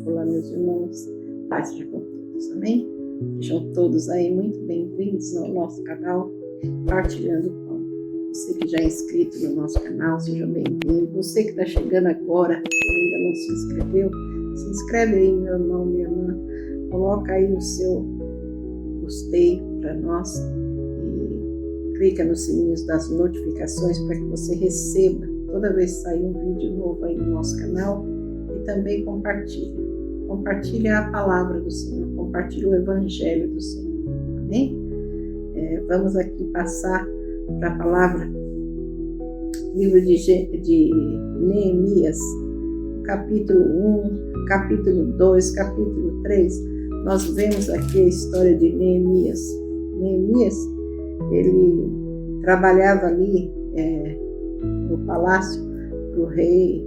Olá, meus irmãos, paz seja com todos, amém? Sejam todos aí muito bem-vindos ao nosso canal Partilhando o Pão. Você que já é inscrito no nosso canal, seja bem-vindo. Você que está chegando agora e ainda não se inscreveu, se inscreve aí, meu irmão, minha irmã. Coloca aí o seu gostei para nós e clica nos sininhos das notificações para que você receba toda vez que sair um vídeo novo aí no nosso canal. E também compartilha a palavra do Senhor, compartilha o Evangelho do Senhor, amém? Vamos aqui passar para a palavra, livro de Neemias, capítulo 1, capítulo 2, capítulo 3, nós vemos aqui a história de Neemias. Neemias, ele trabalhava ali no palácio do rei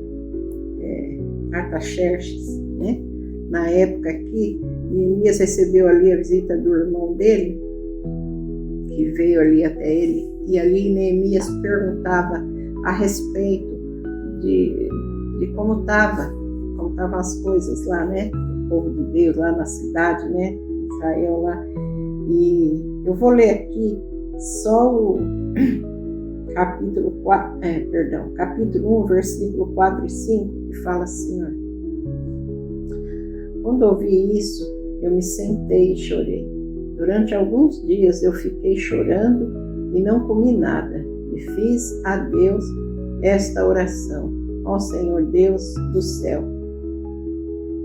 Artaxerxes, né? Na época aqui, Neemias recebeu ali a visita do irmão dele, que veio ali até ele, e ali Neemias perguntava a respeito de como estavam as coisas lá, né? O povo de Deus lá na cidade, né? Israel lá. E eu vou ler aqui só o capítulo 1, versículo 4 e 5, que fala assim, ó: quando ouvi isso, eu me sentei e chorei. Durante alguns dias eu fiquei chorando e não comi nada, e fiz a Deus esta oração: ó Senhor Deus do céu,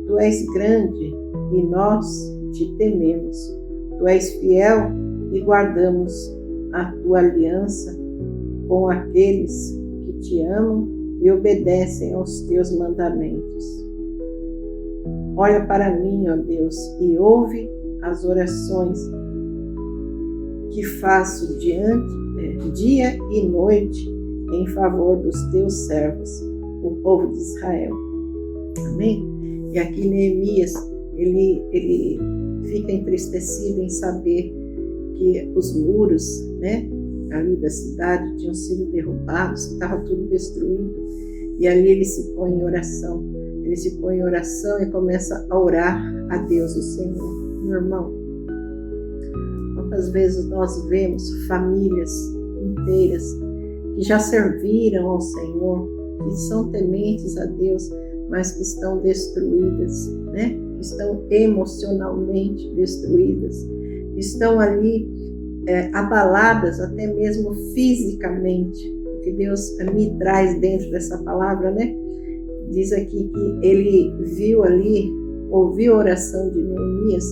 Tu és grande e nós te tememos. Tu és fiel e guardamos a Tua aliança com aqueles que te amam e obedecem aos Teus mandamentos. Olha para mim, ó Deus, e ouve as orações que faço dia e noite em favor dos Teus servos, o povo de Israel. Amém? E aqui Neemias, ele fica entristecido em saber que os muros, né, ali da cidade tinham sido derrubados, estava tudo destruído. E ali ele se põe em oração. Ele se põe em oração e começa a orar a Deus, o Senhor. Meu irmão, quantas vezes nós vemos famílias inteiras que já serviram ao Senhor, que são tementes a Deus, mas que estão destruídas, né? Que estão emocionalmente destruídas, que estão ali abaladas até mesmo fisicamente, porque Deus me traz dentro dessa palavra, né? Diz aqui que ele viu ali, ouviu a oração de Neemias,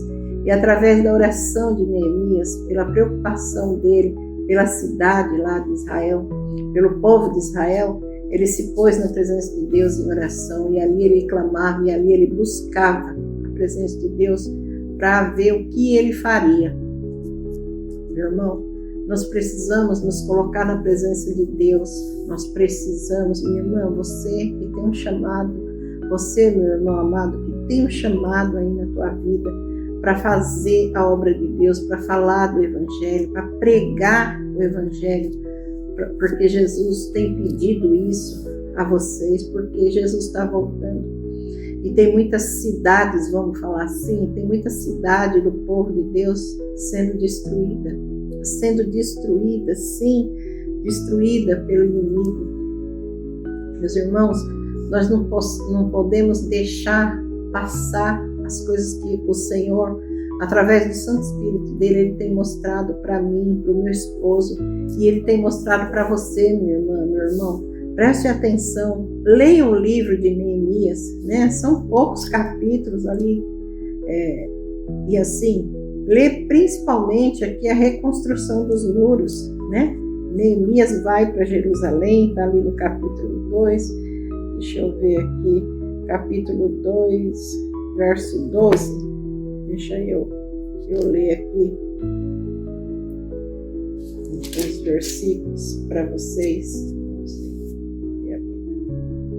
e através da oração de Neemias, pela preocupação dele, pela cidade lá de Israel, pelo povo de Israel, ele se pôs na presença de Deus em oração, e ali ele clamava, e ali ele buscava a presença de Deus para ver o que ele faria. Meu irmão, nós precisamos nos colocar na presença de Deus. Nós precisamos, minha irmã, você que tem um chamado, você, meu irmão amado, que tem um chamado aí na tua vida para fazer a obra de Deus, para falar do Evangelho, para pregar o Evangelho, porque Jesus tem pedido isso a vocês, porque Jesus está voltando. E tem muitas cidades, vamos falar assim, tem muita cidade do povo de Deus sendo destruída, sim, destruída pelo inimigo. Meus irmãos, nós não podemos deixar passar as coisas que o Senhor, através do Santo Espírito dele, ele tem mostrado para mim, para o meu esposo, e ele tem mostrado para você, minha irmã, meu irmão. Preste atenção, leia o livro de Neemias, né? São poucos capítulos ali, e assim, lê principalmente aqui a reconstrução dos muros, né? Neemias vai para Jerusalém, está ali no capítulo 2, deixa eu ver aqui, capítulo 2, verso 12, deixa eu ler aqui os versículos para vocês.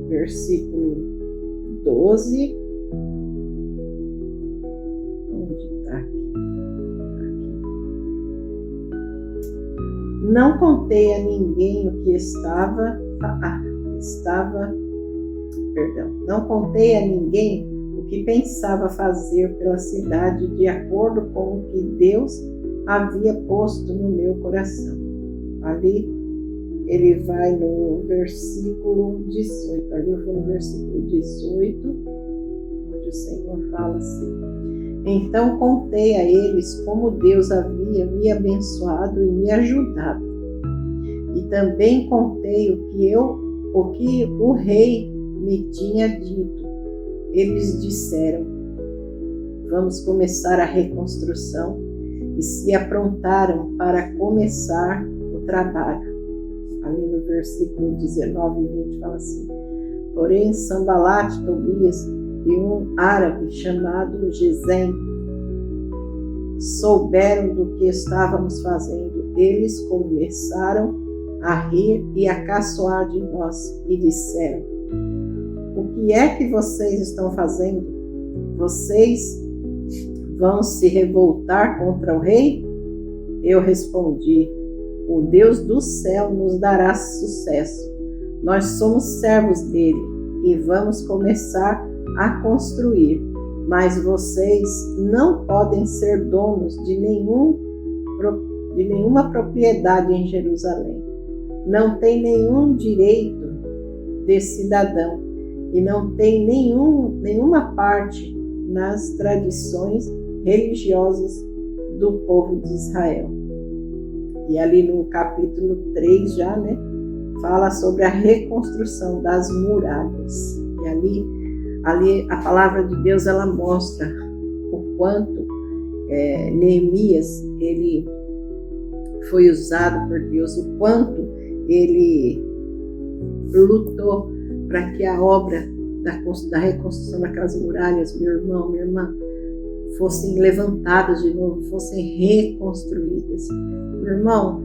Versículo 12. Onde está aqui? Não contei a ninguém o que não contei a ninguém o que pensava fazer pela cidade de acordo com o que Deus havia posto no meu coração. Ali ele vai no versículo 18, ali eu vou no versículo 18, onde o Senhor fala assim: então contei a eles como Deus havia me abençoado e me ajudado. E também contei o que o rei me tinha dito. Eles disseram: vamos começar a reconstrução, e se aprontaram para começar o trabalho. Ali no versículo 19 e 20 fala assim: porém Sanbalat, Tobias e um árabe chamado Gesem souberam do que estávamos fazendo. Eles começaram a rir e a caçoar de nós e disseram: o que é que vocês estão fazendo? Vocês vão se revoltar contra o rei? Eu respondi: o Deus do céu nos dará sucesso. Nós somos servos dele e vamos começar a construir. Mas vocês não podem ser donos de nenhuma propriedade em Jerusalém. Não tem nenhum direito de cidadão e não tem nenhuma parte nas tradições religiosas do povo de Israel. E ali no capítulo 3 já, fala sobre a reconstrução das muralhas. E ali a palavra de Deus, ela mostra o quanto Neemias, ele foi usado por Deus, o quanto ele lutou para que a obra da reconstrução daquelas muralhas, meu irmão, minha irmã, fossem levantadas de novo, fossem reconstruídas. Meu irmão,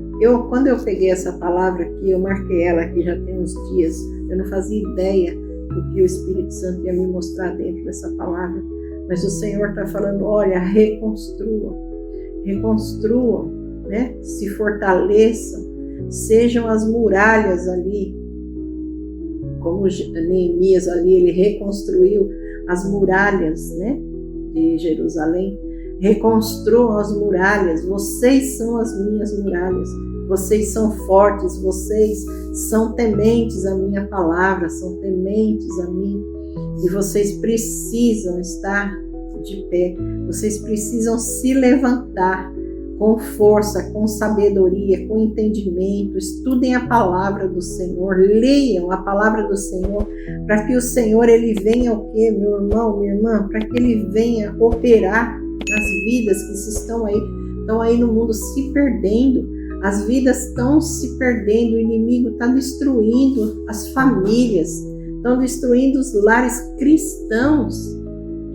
quando eu peguei essa palavra aqui, eu marquei ela aqui já tem uns dias, eu não fazia ideia do que o Espírito Santo ia me mostrar dentro dessa palavra, mas o Senhor está falando: olha, reconstruam, se fortaleçam, sejam as muralhas ali, como Neemias ali, ele reconstruiu as muralhas, de Jerusalém. Reconstruam as muralhas, vocês são as minhas muralhas, vocês são fortes, vocês são tementes à minha palavra, são tementes a mim, e vocês precisam estar de pé, vocês precisam se levantar com força, com sabedoria, com entendimento. Estudem a palavra do Senhor, leiam a palavra do Senhor, para que o Senhor, ele venha o quê, meu irmão, minha irmã? Para que ele venha operar nas vidas que estão aí no mundo se perdendo. As vidas estão se perdendo, o inimigo está destruindo as famílias, estão destruindo os lares cristãos,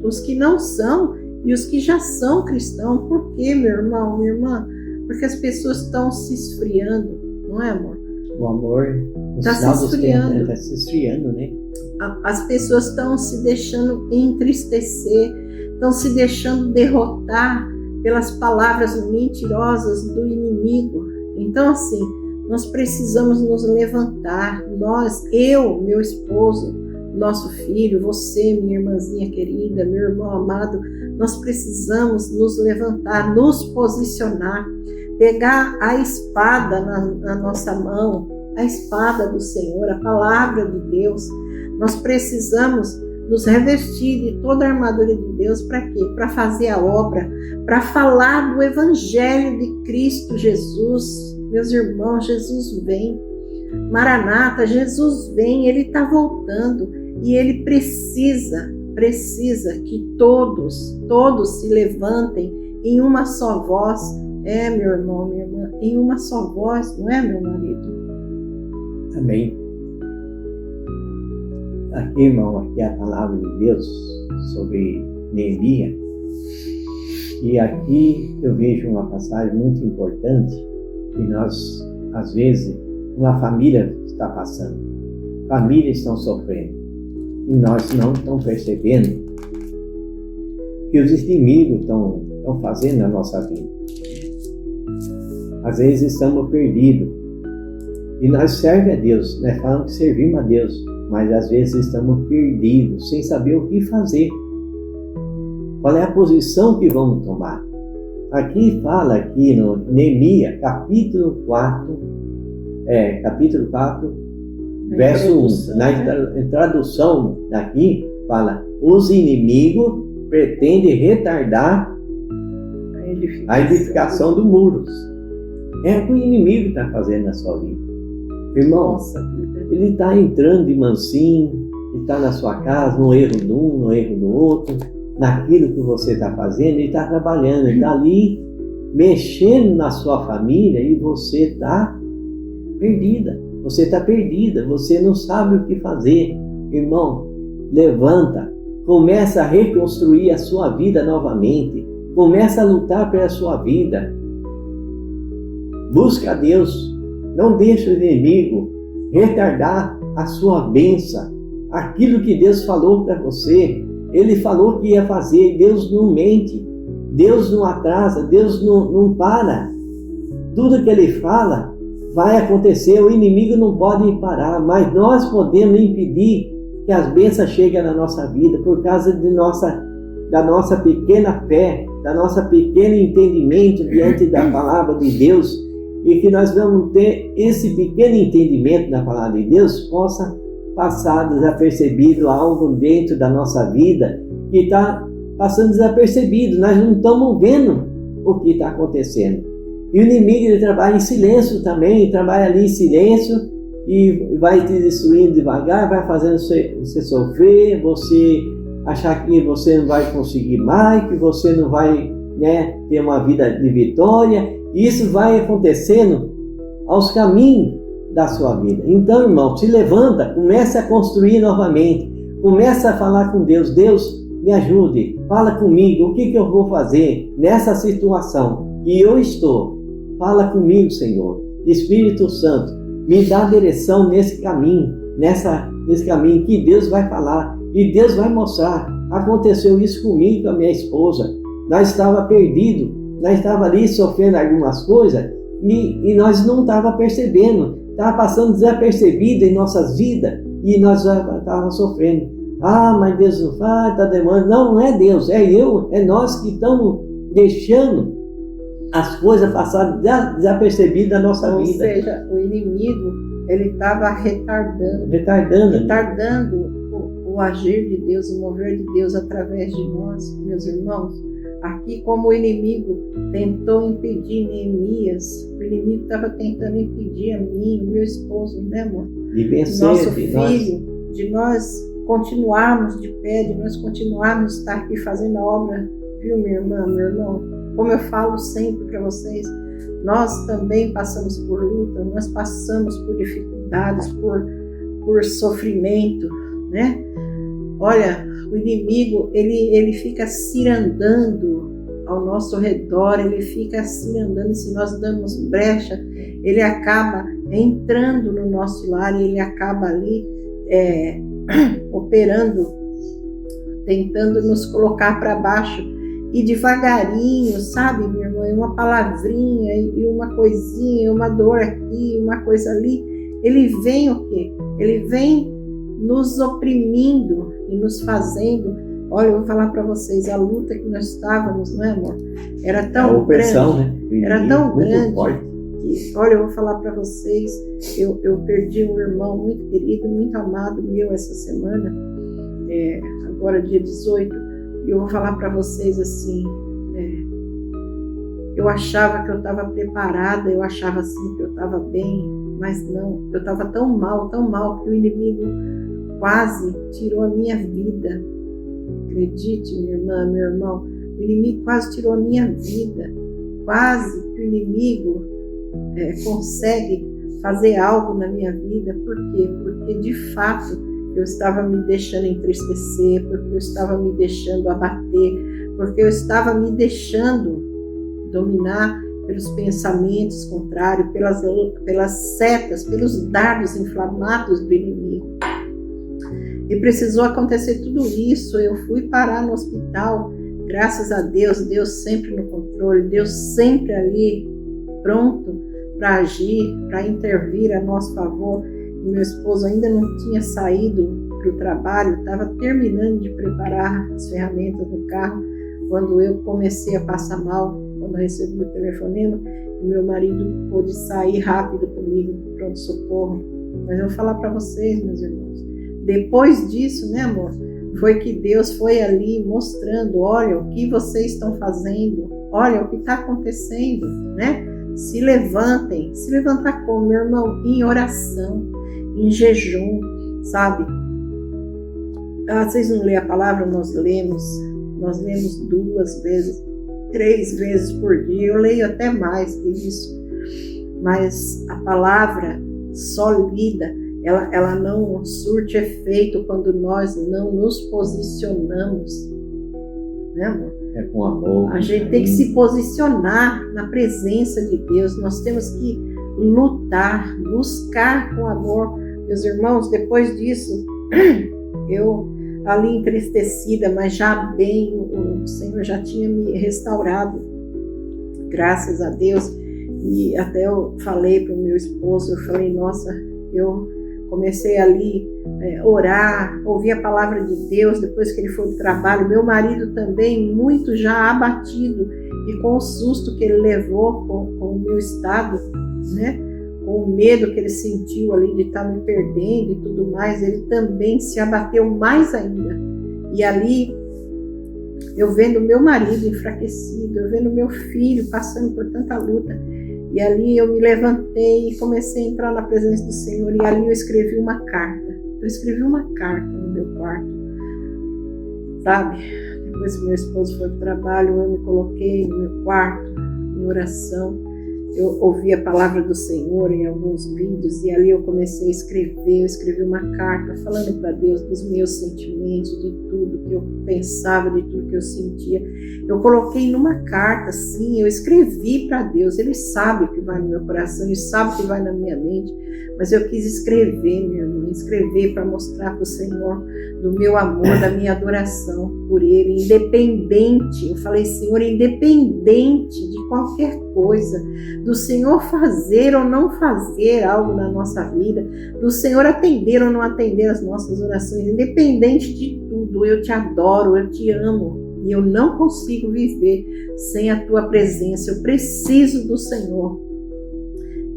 os que não são e os que já são cristãos. Por quê, meu irmão, minha irmã? Porque as pessoas estão se esfriando, não é, amor? O amor está se esfriando. Está se esfriando, né? As pessoas estão se deixando entristecer, estão se deixando derrotar pelas palavras mentirosas do inimigo. Então, assim, nós precisamos nos levantar. Eu, meu esposo, nosso filho, você, minha irmãzinha querida, meu irmão amado, nós precisamos nos levantar, nos posicionar, pegar a espada na nossa mão, a espada do Senhor, a palavra de Deus. Nós precisamos nos revestir de toda a armadura de Deus. Para quê? Para fazer a obra, para falar do Evangelho de Cristo Jesus. Meus irmãos, Jesus vem. Maranata, Jesus vem, Ele está voltando. E Ele precisa que todos se levantem em uma só voz. Meu irmão, minha irmã, em uma só voz, não é, meu marido? Amém. Aqui, irmão, aqui é a palavra de Deus sobre Neemias. E aqui eu vejo uma passagem muito importante que nós, às vezes, uma família está passando. Famílias estão sofrendo. E nós não estamos percebendo que os inimigos estão fazendo na nossa vida. Às vezes estamos perdidos. E nós servemos a Deus, nós falamos que servimos a Deus, mas às vezes estamos perdidos, sem saber o que fazer. Qual é a posição que vamos tomar? Aqui fala, aqui no Neemias, capítulo 4, verso 1. Na tradução daqui, fala: os inimigos pretendem retardar a edificação dos muros. É o que o inimigo está fazendo na sua vida. Irmão, ele está entrando de mansinho, ele está na sua casa, no erro de um, no erro do outro, naquilo que você está fazendo, ele está trabalhando, ele está ali mexendo na sua família e você está perdida. Você está perdida, você não sabe o que fazer. Irmão, levanta, começa a reconstruir a sua vida novamente, começa a lutar pela sua vida. Busca a Deus, não deixe o inimigo retardar a sua bênção, aquilo que Deus falou para você. Ele falou que ia fazer, Deus não mente, Deus não atrasa, Deus não para. Tudo que Ele fala vai acontecer, o inimigo não pode parar, mas nós podemos impedir que as bênçãos cheguem na nossa vida por causa da nossa pequena fé, da nossa pequeno entendimento diante da palavra de Deus, e que nós vamos ter esse pequeno entendimento da palavra de Deus possa passar desapercebido algo dentro da nossa vida que está passando desapercebido. Nós não estamos vendo o que está acontecendo. E o inimigo, ele trabalha em silêncio também, ele trabalha ali em silêncio e vai te destruindo devagar, vai fazendo você sofrer, você achar que você não vai conseguir mais, que você não vai, ter uma vida de vitória. E isso vai acontecendo aos caminhos da sua vida. Então, irmão, se levanta, começa a construir novamente, começa a falar com Deus. Deus, me ajude, fala comigo, o que eu vou fazer nessa situação que eu estou. Fala comigo, Senhor. Espírito Santo, me dá direção nesse caminho, nesse caminho que Deus vai falar e Deus vai mostrar. Aconteceu isso comigo, com a minha esposa. Nós estávamos perdidos, nós estávamos ali sofrendo algumas coisas e nós não estávamos percebendo. Estava passando desapercebido em nossas vidas e nós já estávamos sofrendo. Mas Deus não faz, está demorando. Não é Deus, é nós que estamos deixando as coisas passarem desapercebidas na nossa vida. Ou seja, o inimigo, ele estava retardando o agir de Deus, o mover de Deus através de nós, meus irmãos. Aqui, como o inimigo tentou impedir Neemias, o inimigo estava tentando impedir a mim, o meu esposo, né, amor? De vencer, nosso filho, de nós continuarmos de pé, de nós continuarmos a estar aqui fazendo a obra, viu, minha irmã, meu irmão? Como eu falo sempre para vocês, nós também passamos por luta, nós passamos por dificuldades, por sofrimento, né? Olha, o inimigo, ele fica cirandando ao nosso redor, ele fica cirandando, e se nós damos brecha, ele acaba entrando no nosso lar e ele acaba ali operando, tentando nos colocar para baixo. E devagarinho, sabe, minha irmã, uma palavrinha e uma coisinha, uma dor aqui, uma coisa ali, ele vem o quê? Ele vem nos oprimindo e nos fazendo. Olha, eu vou falar para vocês, a luta que nós estávamos, não é, amor? Era tão opressão, grande, né? era tão grande forte. Que, olha, eu vou falar para vocês, eu perdi um irmão muito querido, muito amado meu essa semana, agora dia 18, e eu vou falar para vocês assim, eu achava que eu estava preparada, eu achava assim que eu estava bem, mas não, eu estava tão mal que o inimigo quase tirou a minha vida. Acredite, minha irmã, meu irmão, o inimigo quase tirou a minha vida, quase que o inimigo consegue fazer algo na minha vida. Por quê? Porque de fato eu estava me deixando entristecer, porque eu estava me deixando abater, porque eu estava me deixando dominar pelos pensamentos contrários, pelas setas, pelos dardos inflamados do inimigo. E precisou acontecer tudo isso. Eu fui parar no hospital, graças a Deus, Deus sempre no controle, Deus sempre ali, pronto para agir, para intervir a nosso favor. E meu esposo ainda não tinha saído para o trabalho, estava terminando de preparar as ferramentas do carro, quando eu comecei a passar mal, quando eu recebi o telefonema, meu marido pôde sair rápido comigo para o pronto-socorro. Mas eu vou falar para vocês, meus irmãos, depois disso, né, amor, foi que Deus foi ali mostrando, olha o que vocês estão fazendo, olha o que está acontecendo, né? Se levantem, se levantar como, meu irmão? Em oração, em jejum, sabe? Vocês não lêem a palavra? Nós lemos 2 vezes, 3 vezes por dia, eu leio até mais que isso, mas a palavra só lida, ela não surte efeito quando nós não nos posicionamos, né, amor? É com amor. A gente tem que se posicionar na presença de Deus, nós temos que lutar, buscar com amor. Meus irmãos, depois disso, eu ali entristecida, mas já bem, o Senhor já tinha me restaurado, graças a Deus. E até eu falei para o meu esposo, eu falei, nossa, eu comecei ali orar, ouvir a palavra de Deus depois que ele foi para o trabalho. Meu marido também, muito já abatido e com o susto que ele levou com o meu estado, né? Com o medo que ele sentiu ali de estar me perdendo e tudo mais, ele também se abateu mais ainda. E ali, eu vendo meu marido enfraquecido, eu vendo meu filho passando por tanta luta, e ali eu me levantei e comecei a entrar na presença do Senhor, e ali eu escrevi uma carta. Eu escrevi uma carta no meu quarto, sabe? Depois que meu esposo foi para o trabalho, eu me coloquei no meu quarto, em oração. Eu ouvi a palavra do Senhor em alguns vídeos e ali eu comecei a escrever. Eu escrevi uma carta falando para Deus dos meus sentimentos, de tudo que eu pensava, de tudo que eu sentia. Eu coloquei numa carta, sim, eu escrevi para Deus. Ele sabe o que vai no meu coração, ele sabe o que vai na minha mente, mas eu quis escrever, minha irmã, escrever para mostrar para o Senhor do meu amor, da minha adoração por Ele, independente. Eu falei, Senhor, independente de qualquer coisa, do Senhor fazer ou não fazer algo na nossa vida, do Senhor atender ou não atender as nossas orações, independente de tudo, eu te adoro, eu te amo, e eu não consigo viver sem a tua presença, eu preciso do Senhor.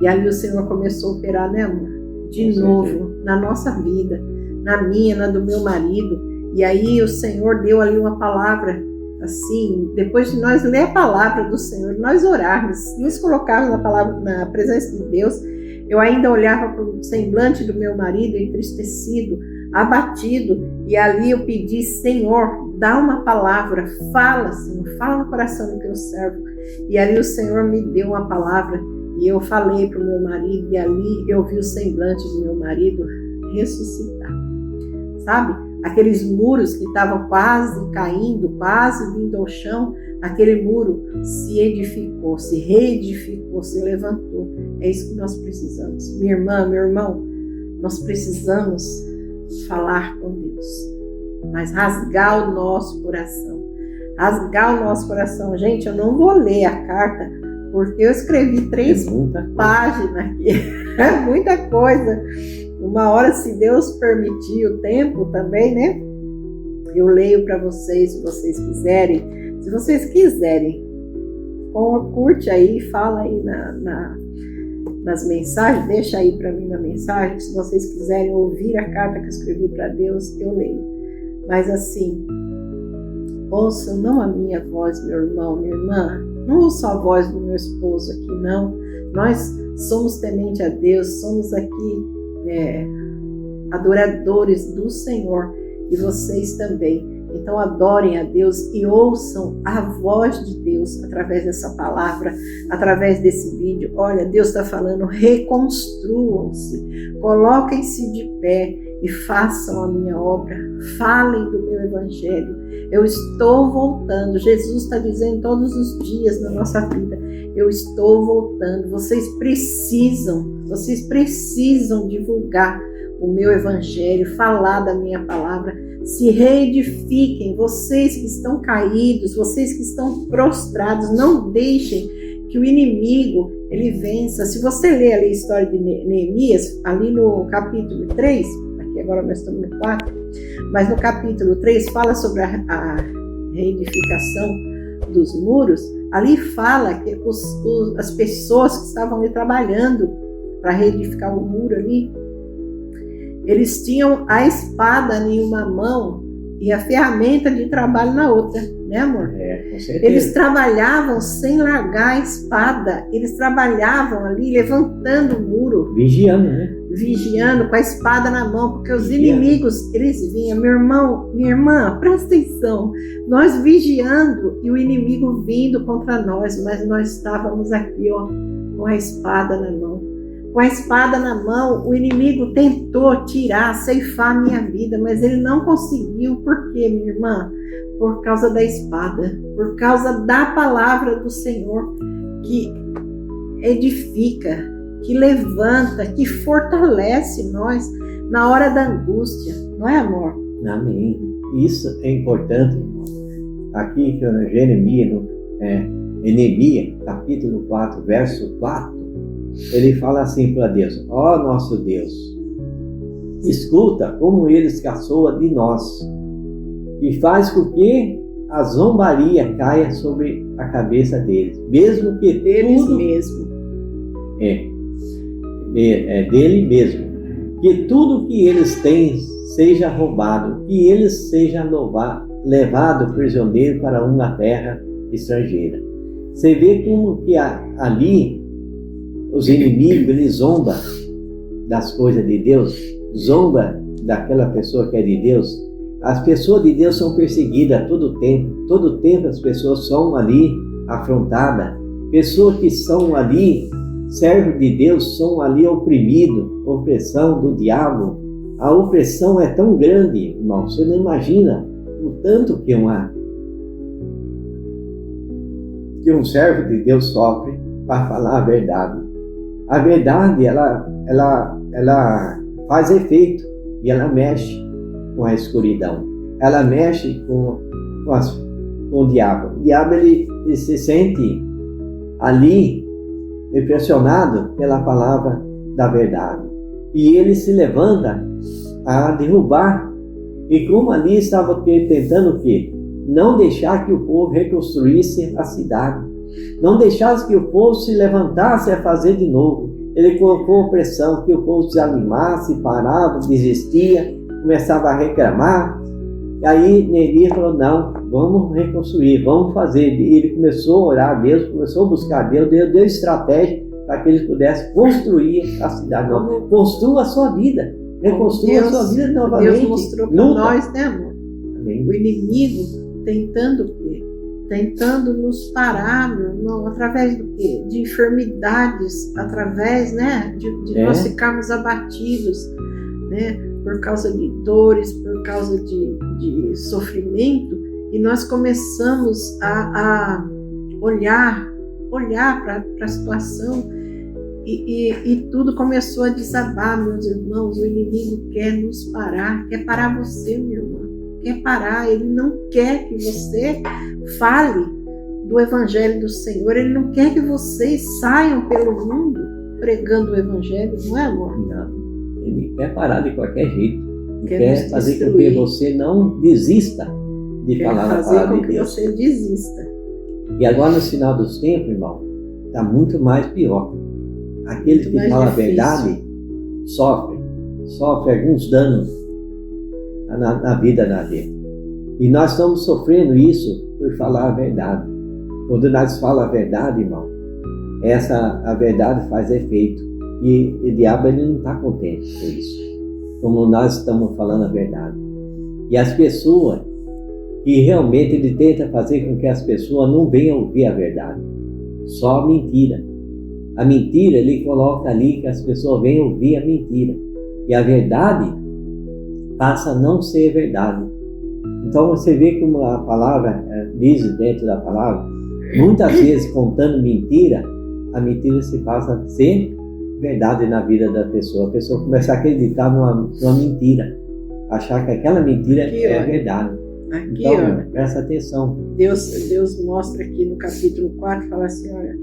E ali o Senhor começou a operar, né, amor? De novo, na nossa vida, na minha, na do meu marido. E aí o Senhor deu ali uma palavra, assim, depois de nós ler a palavra do Senhor, nós orarmos, nos colocarmos na presença de Deus, eu ainda olhava para o semblante do meu marido entristecido, abatido, e ali eu pedi, Senhor, dá uma palavra, fala, Senhor, fala no coração do teu servo. E ali o Senhor me deu uma palavra, e eu falei para o meu marido, e ali eu vi o semblante do meu marido ressuscitar, sabe? Aqueles muros que estavam quase caindo, quase vindo ao chão, aquele muro se edificou, se reedificou, se levantou. É isso que nós precisamos. Minha irmã, meu irmão, nós precisamos falar com Deus, mas rasgar o nosso coração. Rasgar o nosso coração. Gente, eu não vou ler a carta, porque eu escrevi 3 páginas aqui. É muita coisa. Uma hora, se Deus permitir o tempo também, né? Eu leio para vocês, se vocês quiserem. Se vocês quiserem, curte aí, fala aí nas mensagens, deixa aí para mim na mensagem. Se vocês quiserem ouvir a carta que eu escrevi para Deus, eu leio. Mas assim, ouçam não a minha voz, meu irmão, minha irmã, não ouçam a voz do meu esposo aqui, não. Nós somos temente a Deus, somos aqui adoradores do Senhor, e vocês também. Então adorem a Deus e ouçam a voz de Deus através dessa palavra, através desse vídeo. Olha, Deus está falando, reconstruam-se, coloquem-se de pé e façam a minha obra, falem do meu evangelho. Eu estou voltando. Jesus está dizendo todos os dias na nossa vida, eu estou voltando. Vocês precisam divulgar o meu evangelho, falar da minha palavra. Se reedifiquem, vocês que estão caídos, vocês que estão prostrados, não deixem que o inimigo ele vença. Se você ler ali a história de Neemias, ali no capítulo 3, aqui agora nós estamos no 4, mas no capítulo 3 fala sobre reedificação dos muros, ali fala que as pessoas que estavam ali trabalhando para reedificar o muro ali, eles tinham a espada em uma mão e a ferramenta de trabalho na outra, né, amor? Com certeza. Eles trabalhavam sem largar a espada, eles trabalhavam ali levantando o muro. Vigiando, né? Vigiando com a espada na mão, porque os inimigos, eles vinham. Meu irmão, minha irmã, presta atenção, nós vigiando e o inimigo vindo contra nós, mas nós estávamos aqui, ó, com a espada na mão. Com a espada na mão, o inimigo tentou tirar, ceifar a minha vida, mas ele não conseguiu. Por quê, minha irmã? Por causa da espada, por causa da palavra do Senhor, que edifica, que levanta, que fortalece nós na hora da angústia, não é, amor? Amém. Isso é importante, irmão. Aqui, Jeremias, capítulo 4, verso 4, ele fala assim para Deus: ó nosso Deus, escuta como eles caçoam de nós e faz com que a zombaria caia sobre a cabeça deles, mesmo que deles tudo mesmo. Dele mesmo, que tudo que eles têm seja roubado, que eles sejam levados prisioneiros para uma terra estrangeira. Você vê como que ali os inimigos, eles zombam das coisas de Deus, zombam daquela pessoa que é de Deus. As pessoas de Deus são perseguidas todo tempo as pessoas são ali afrontadas. Pessoas que são ali, servos de Deus, são ali oprimidos, opressão do diabo. A opressão é tão grande, irmão, você não imagina o tanto que um servo de Deus sofre para falar a verdade. A verdade, ela faz efeito e ela mexe com a escuridão. Ela mexe com o diabo. O diabo, ele se sente ali impressionado pela palavra da verdade. E ele se levanta a derrubar. E como ali estava tentando o quê? Não deixar que o povo reconstruísse a cidade. Não deixasse que o povo se levantasse a fazer de novo. Ele colocou pressão, que o povo desanimasse, parava, desistia, começava a reclamar. E aí Neemias falou: não, vamos reconstruir, vamos fazer. E ele começou a orar a Deus, começou a buscar a Deus, Deus deu estratégia para que eles pudessem construir a cidade nova. Construa a sua vida, reconstrua a sua vida novamente. Deus mostrou para nós, né, amor? Amém. O inimigo tentando o quê? Tentando nos parar, meu irmão, através do quê? De enfermidades, através, né, de nós ficarmos abatidos, né, por causa de dores, por causa de sofrimento, e nós começamos a olhar para a situação e tudo começou a desabar, meus irmãos. O inimigo quer nos parar, quer parar você, minha irmã, quer parar. Ele não quer que você fale do Evangelho do Senhor, ele não quer que vocês saiam pelo mundo pregando o Evangelho, não é, amor? Não, ele quer parar de qualquer jeito. Ele quer fazer com que você não desista de falar na palavra de Deus. Quer fazer com que você desista. E agora, no final dos tempos, irmão, está muito mais pior. Aqueles que falam a verdade sofrem alguns danos na vida dele. E nós estamos sofrendo isso por falar a verdade. Quando nós falamos a verdade, irmão, a verdade faz efeito. E o diabo, ele não está contente com isso. Como nós estamos falando a verdade. E as pessoas que realmente ele tenta fazer com que as pessoas não venham ouvir a verdade. Só a mentira. A mentira, ele coloca ali que as pessoas venham ouvir a mentira. E a verdade passa a não ser verdade. Então você vê como a palavra diz dentro da palavra, muitas vezes contando mentira, a mentira se passa a ser verdade na vida da pessoa. A pessoa começa a acreditar numa mentira, achar que aquela mentira é verdade. Aqui, então, olha, presta atenção. Deus mostra aqui no capítulo 4, fala assim, olha,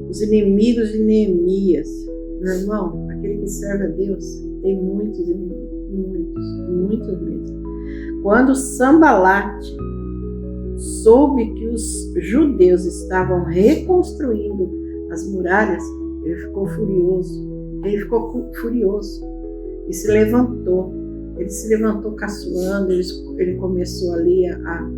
os inimigos de Neemias, meu irmão, aquele que serve a Deus, tem muitos inimigos, muitos mesmo. Quando Sambalate soube que os judeus estavam reconstruindo as muralhas, ele ficou furioso. Ele ficou furioso e se levantou. Ele se levantou caçoando, ele começou ali a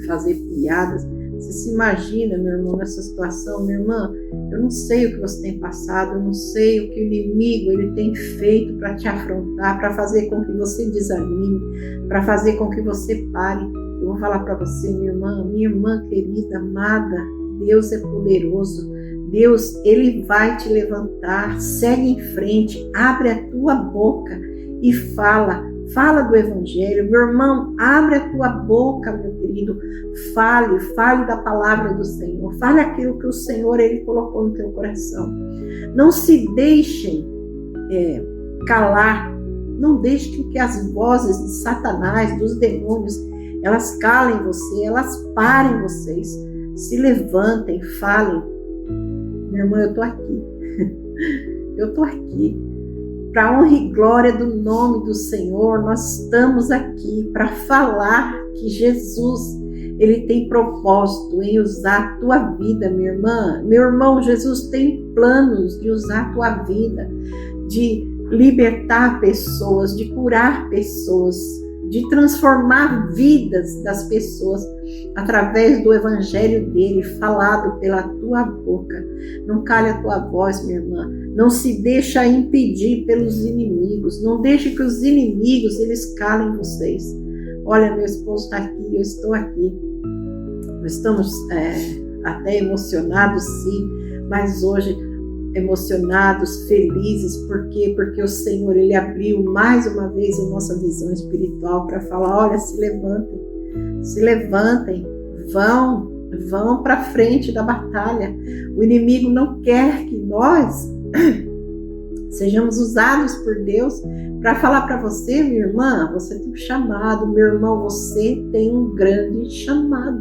fazer piadas. Você se imagina, meu irmão, nessa situação? Minha irmã, eu não sei o que você tem passado, eu não sei o que o inimigo ele tem feito para te afrontar, para fazer com que você desanime, para fazer com que você pare. Eu vou falar para você, minha irmã querida, amada, Deus é poderoso. Deus, Ele vai te levantar, segue em frente, abre a tua boca e fala do Evangelho. Meu irmão, abre a tua boca, meu querido, fale da palavra do Senhor, fale aquilo que o Senhor, Ele colocou no teu coração. Não se deixem calar, não deixe que as vozes de Satanás, dos demônios, elas calem você, elas parem vocês, se levantem, falem. Minha irmã, eu tô aqui, para honra e glória do nome do Senhor. Nós estamos aqui para falar que Jesus, Ele tem propósito em usar a tua vida, minha irmã. Meu irmão, Jesus tem planos de usar a tua vida, de libertar pessoas, de curar pessoas, de transformar vidas das pessoas através do Evangelho dele, falado pela tua boca. Não cale a tua voz, minha irmã. Não se deixa impedir pelos inimigos. Não deixe que os inimigos, eles calem vocês. Olha, meu esposo está aqui, eu estou aqui. Nós estamos até emocionados, sim, mas hoje emocionados, felizes. Por quê? Porque o Senhor, Ele abriu mais uma vez a nossa visão espiritual para falar, olha, se levantem, vão para frente da batalha. O inimigo não quer que nós sejamos usados por Deus para falar para você, minha irmã, você tem um chamado, meu irmão, você tem um grande chamado.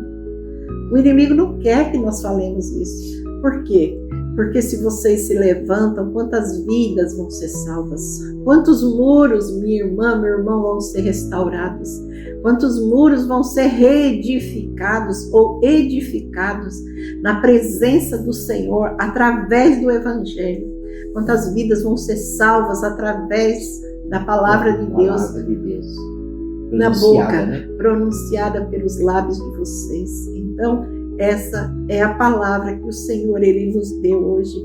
O inimigo não quer que nós falemos isso. Por quê? Porque se vocês se levantam, quantas vidas vão ser salvas? Quantos muros, minha irmã, meu irmão, vão ser restaurados? Quantos muros vão ser reedificados ou edificados na presença do Senhor através do Evangelho? Quantas vidas vão ser salvas através da palavra de Deus na boca, pronunciada pelos lábios de vocês? Então, essa é a palavra que o Senhor, Ele nos deu hoje.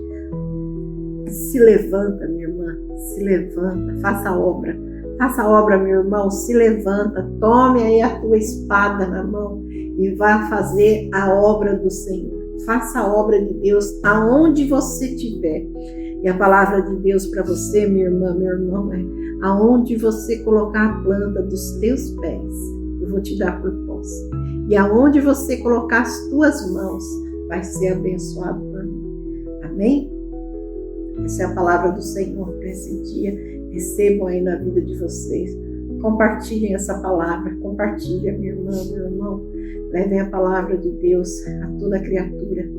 Se levanta, minha irmã, se levanta, faça a obra. Faça a obra, meu irmão, se levanta, tome aí a tua espada na mão e vá fazer a obra do Senhor. Faça a obra de Deus aonde você estiver. E a palavra de Deus para você, minha irmã, meu irmão, é aonde você colocar a planta dos teus pés, eu vou te dar por posse. E aonde você colocar as tuas mãos, vai ser abençoado por mim. Amém? Essa é a palavra do Senhor para esse dia. Recebam aí na vida de vocês. Compartilhem essa palavra. Compartilhem, minha irmã, meu irmão. Levem a palavra de Deus a toda criatura,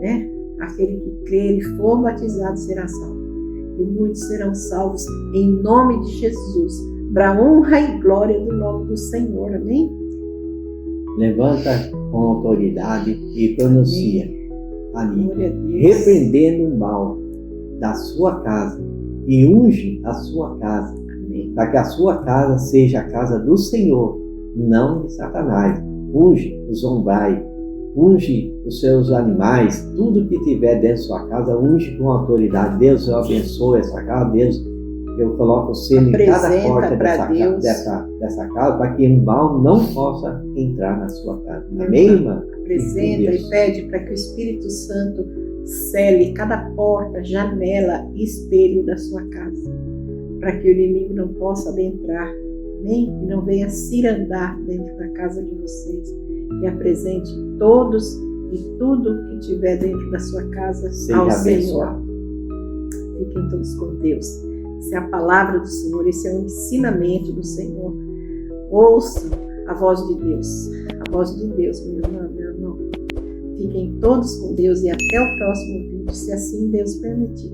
né? Aquele que crer e for batizado será salvo. E muitos serão salvos em nome de Jesus, para a honra e glória do nome do Senhor. Amém? Levanta com autoridade e pronuncia ali, repreendendo o mal da sua casa e unge a sua casa, para que a sua casa seja a casa do Senhor, não de Satanás. Unge o zombai, unge os seus animais, tudo que tiver dentro da sua casa, unge com autoridade. Deus, eu abençoo essa casa. Deus, eu coloco o selo em cada porta dessa casa, para que um mal não possa entrar na sua casa. Amém, irmã? Apresenta e pede para que o Espírito Santo cele cada porta, janela e espelho da sua casa, para que o inimigo não possa adentrar, amém? E não venha cirandar dentro da casa de vocês. E apresente todos e tudo que tiver dentro da sua casa ao Senhor. Fiquem todos com Deus. Essa é a palavra do Senhor, esse é o ensinamento do Senhor. Ouçam a voz de Deus, minha irmã, meu irmão. Fiquem todos com Deus e até o próximo vídeo, se assim Deus permitir.